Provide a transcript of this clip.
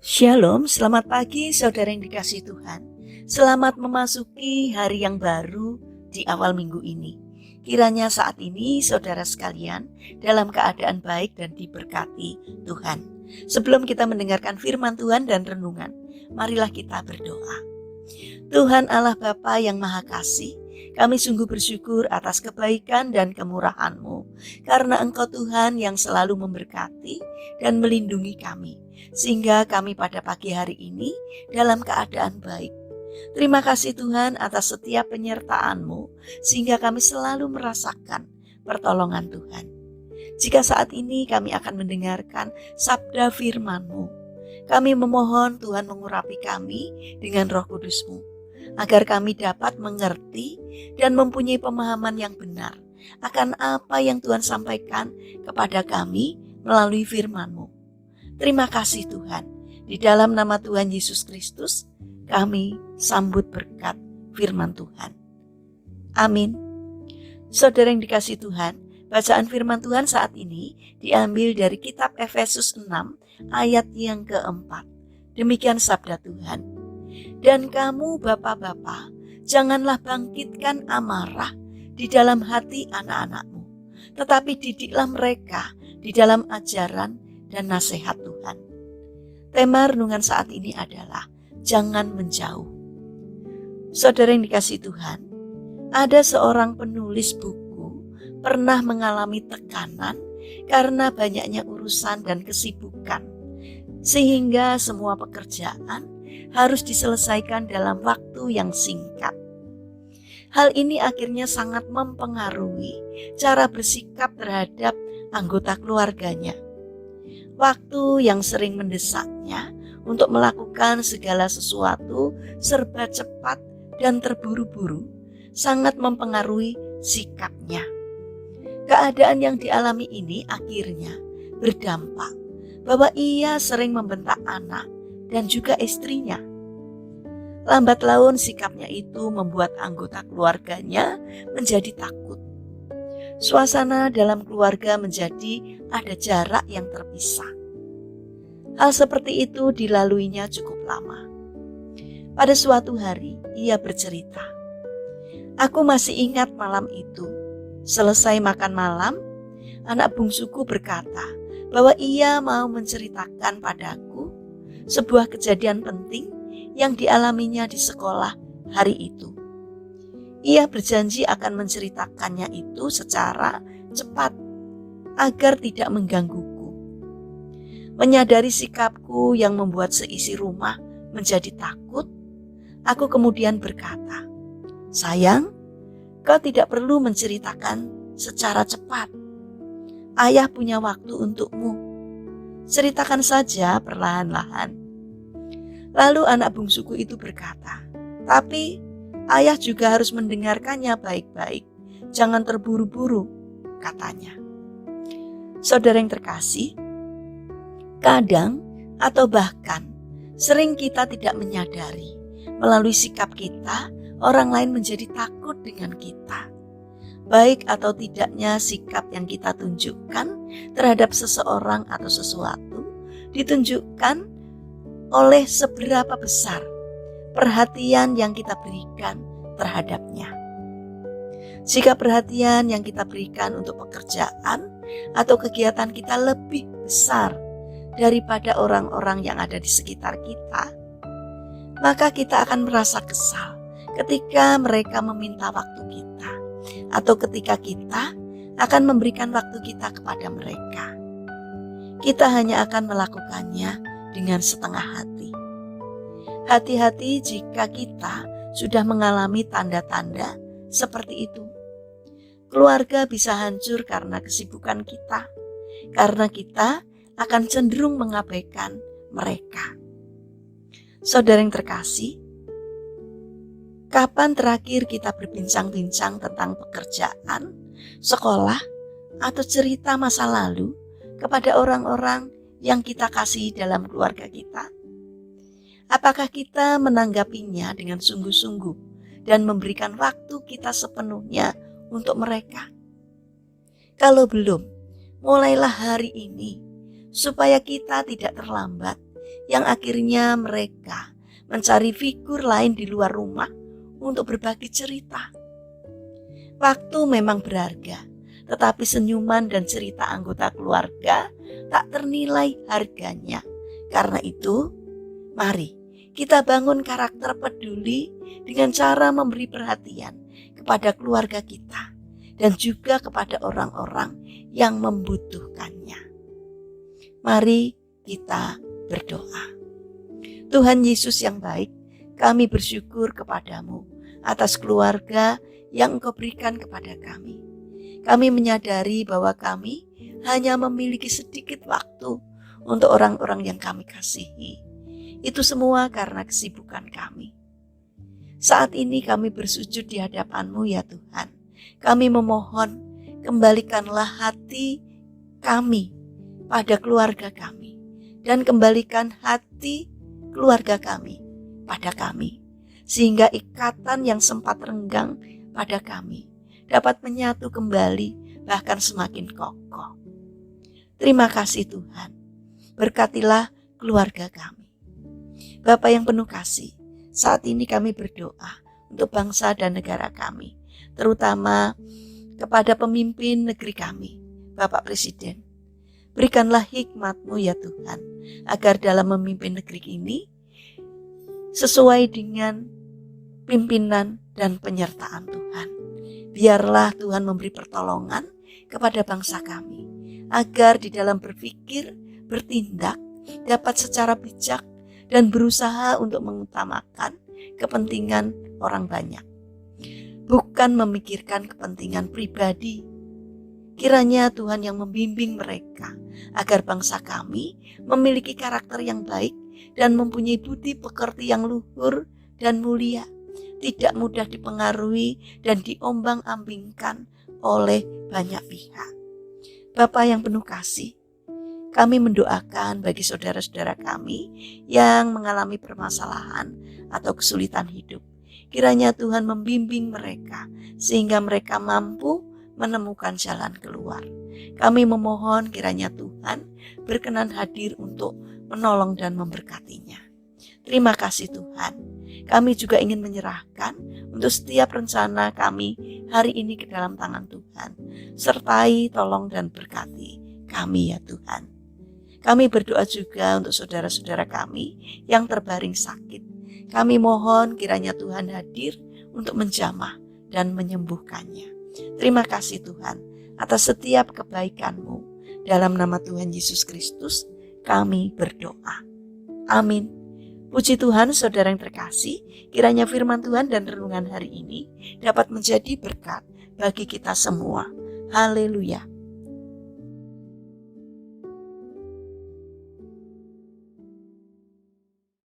Shalom, selamat pagi saudara yang dikasihi Tuhan. Selamat memasuki hari yang baru di awal minggu ini. Kiranya saat ini saudara sekalian dalam keadaan baik dan diberkati Tuhan. Sebelum kita mendengarkan firman Tuhan dan renungan, marilah kita berdoa. Tuhan Allah Bapa yang Maha Kasih, kami sungguh bersyukur atas kebaikan dan kemurahan-Mu, karena Engkau Tuhan yang selalu memberkati dan melindungi kami, sehingga kami pada pagi hari ini dalam keadaan baik. Terima kasih Tuhan atas setiap penyertaan-Mu, sehingga kami selalu merasakan pertolongan Tuhan. Jika saat ini kami akan mendengarkan sabda firman-Mu, kami memohon Tuhan mengurapi kami dengan Roh Kudus-Mu, agar kami dapat mengerti dan mempunyai pemahaman yang benar akan apa yang Tuhan sampaikan kepada kami melalui firman-Mu. Terima kasih Tuhan. Di dalam nama Tuhan Yesus Kristus, kami sambut berkat firman Tuhan. Amin. Saudara yang dikasihi Tuhan, bacaan firman Tuhan saat ini diambil dari kitab Efesus 6 ayat yang keempat. Demikian sabda Tuhan. Dan kamu bapak-bapak, janganlah bangkitkan amarah di dalam hati anak-anakmu, tetapi didiklah mereka di dalam ajaran dan nasihat Tuhan. Tema renungan saat ini adalah jangan menjauh. Saudara yang dikasihi Tuhan, ada seorang penulis buku pernah mengalami tekanan karena banyaknya urusan dan kesibukan, sehingga semua pekerjaan harus diselesaikan dalam waktu yang singkat. Hal ini akhirnya sangat mempengaruhi cara bersikap terhadap anggota keluarganya. Waktu yang sering mendesaknya untuk melakukan segala sesuatu serba cepat dan terburu-buru sangat mempengaruhi sikapnya. Keadaan yang dialami ini akhirnya berdampak bahwa ia sering membentak anak dan juga istrinya. Lambat laun sikapnya itu membuat anggota keluarganya menjadi takut. Suasana dalam keluarga menjadi ada jarak yang terpisah. Hal seperti itu dilaluinya cukup lama. Pada suatu hari ia bercerita, "Aku masih ingat malam itu. Selesai makan malam, anak bungsuku berkata bahwa ia mau menceritakan padaku sebuah kejadian penting yang dialaminya di sekolah hari itu. Ia berjanji akan menceritakannya itu secara cepat agar tidak menggangguku. Menyadari sikapku yang membuat seisi rumah menjadi takut, aku kemudian berkata, 'Sayang, kau tidak perlu menceritakan secara cepat. Ayah punya waktu untukmu. Ceritakan saja perlahan-lahan.' Lalu anak bungsuku itu berkata, 'Tapi ayah juga harus mendengarkannya baik-baik. Jangan terburu-buru,' katanya. Saudara yang terkasih, kadang atau bahkan sering kita tidak menyadari melalui sikap kita, orang lain menjadi takut dengan kita. Baik atau tidaknya sikap yang kita tunjukkan terhadap seseorang atau sesuatu ditunjukkan oleh seberapa besar perhatian yang kita berikan terhadapnya. Jika perhatian yang kita berikan untuk pekerjaan atau kegiatan kita lebih besar daripada orang-orang yang ada di sekitar kita, maka kita akan merasa kesal ketika mereka meminta waktu kita, atau ketika kita akan memberikan waktu kita kepada mereka. Kita hanya akan melakukannya dengan setengah hati. Hati-hati jika kita sudah mengalami tanda-tanda seperti itu. Keluarga bisa hancur karena kesibukan kita, karena kita akan cenderung mengabaikan mereka. Saudara yang terkasih, kapan terakhir kita berbincang-bincang tentang pekerjaan, sekolah, atau cerita masa lalu kepada orang-orang yang kita kasihi dalam keluarga kita? Apakah kita menanggapinya dengan sungguh-sungguh dan memberikan waktu kita sepenuhnya untuk mereka? Kalau belum, mulailah hari ini supaya kita tidak terlambat yang akhirnya mereka mencari figur lain di luar rumah untuk berbagi cerita. Waktu memang berharga, tetapi senyuman dan cerita anggota keluarga tak ternilai harganya. Karena itu, mari kita bangun karakter peduli dengan cara memberi perhatian kepada keluarga kita dan juga kepada orang-orang yang membutuhkannya. Mari kita berdoa. Tuhan Yesus yang baik, kami bersyukur kepadamu atas keluarga yang Engkau berikan kepada kami. Kami menyadari bahwa kami hanya memiliki sedikit waktu untuk orang-orang yang kami kasihi. Itu semua karena kesibukan kami. Saat ini kami bersujud di hadapan-Mu ya Tuhan. Kami memohon, kembalikanlah hati kami pada keluarga kami. Dan kembalikan hati keluarga kami pada kami. Sehingga ikatan yang sempat renggang pada kami dapat menyatu kembali, bahkan semakin kokoh. Terima kasih Tuhan. Berkatilah keluarga kami. Bapa yang penuh kasih, saat ini kami berdoa untuk bangsa dan negara kami, terutama kepada pemimpin negeri kami, Bapak Presiden. Berikanlah hikmat-Mu ya Tuhan, agar dalam memimpin negeri ini sesuai dengan pimpinan dan penyertaan Tuhan. Biarlah Tuhan memberi pertolongan kepada bangsa kami, agar di dalam berpikir, bertindak dapat secara bijak dan berusaha untuk mengutamakan kepentingan orang banyak, bukan memikirkan kepentingan pribadi. Kiranya Tuhan yang membimbing mereka, agar bangsa kami memiliki karakter yang baik dan mempunyai budi pekerti yang luhur dan mulia, tidak mudah dipengaruhi dan diombang-ambingkan oleh banyak pihak. Bapa yang penuh kasih, kami mendoakan bagi saudara-saudara kami yang mengalami permasalahan atau kesulitan hidup. Kiranya Tuhan membimbing mereka sehingga mereka mampu menemukan jalan keluar. Kami memohon kiranya Tuhan berkenan hadir untuk menolong dan memberkatinya. Terima kasih Tuhan. Kami juga ingin menyerahkan untuk setiap rencana kami hari ini ke dalam tangan Tuhan. Sertai, tolong dan berkati kami ya Tuhan. Kami berdoa juga untuk saudara-saudara kami yang terbaring sakit. Kami mohon kiranya Tuhan hadir untuk menjamah dan menyembuhkannya. Terima kasih Tuhan atas setiap kebaikan-Mu. Dalam nama Tuhan Yesus Kristus kami berdoa. Amin. Puji Tuhan, saudara yang terkasih, kiranya firman Tuhan dan renungan hari ini dapat menjadi berkat bagi kita semua. Haleluya.